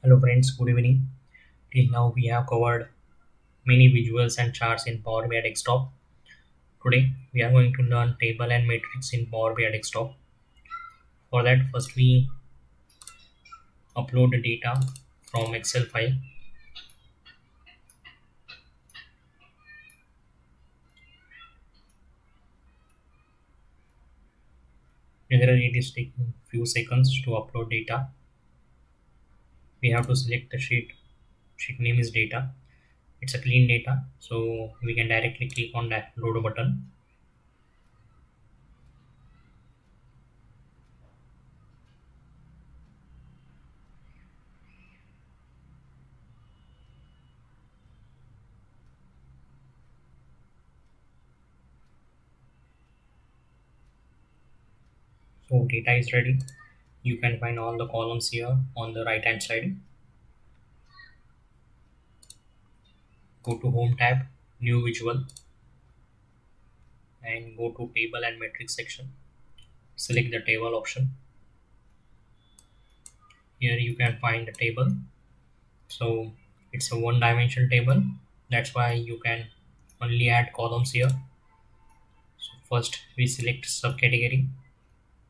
Hello friends, good evening. Till now we have covered many visuals and charts in Power BI Desktop. Today we are going to learn table and matrix in Power BI Desktop. For that first we upload the data from Excel file. Generally it is taking few seconds to upload data. We have to select the sheet. Sheet name is data. It's a clean data, so we can directly click on that load button. So data is ready. You can find all the columns here on the right hand side. Go to home tab, new visual, and go to table and matrix section. Select the table option. Here you can find the table. So it's a one dimensional table. That's why you can only add columns here. So first we select subcategory,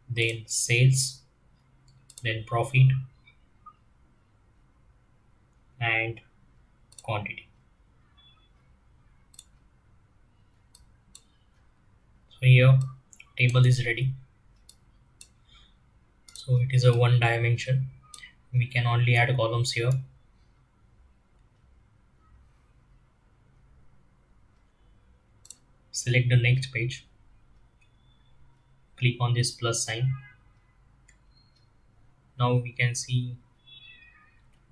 then sales, then profit and quantity. So here table is ready. So it is a one dimension. We can only add columns here. Select the next page. Click on this plus sign. Now we can see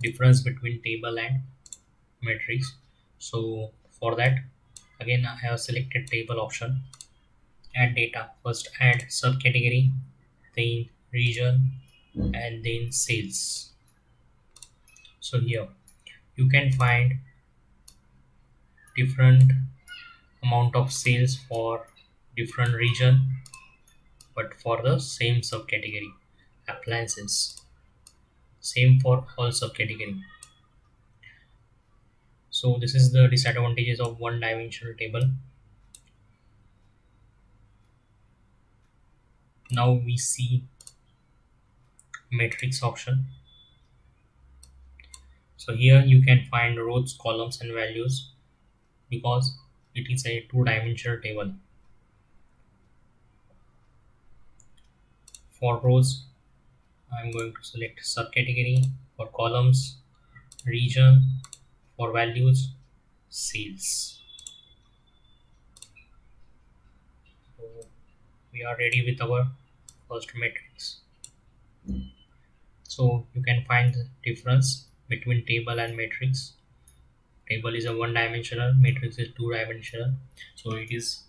difference between table and matrix. So for that, again I have selected table option. Add data. First add subcategory, then region, and then sales. So here you can find different amount of sales for different region, but for the same subcategory. Appliances, same for all subcategory. So this is the disadvantages of one dimensional table. Now we see matrix option. So here you can find rows, columns and values because it is a two-dimensional table. For rows, I'm going to select subcategory. For columns, region. For values, sales. So we are ready with our first matrix. So you can find the difference between table and matrix. Table is a one dimensional, matrix is two dimensional. So it is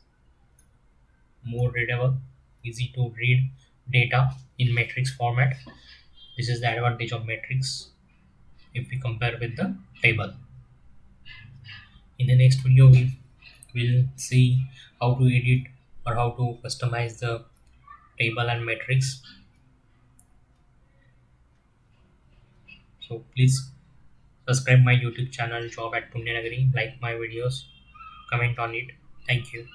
more readable, easy to read data in matrix format. This is the advantage of matrix if we compare with the table. In the next video, we will see how to edit or how to customize the table and matrix. So please subscribe my YouTube channel Job at Punyanagari, like my videos, comment on it. Thank you.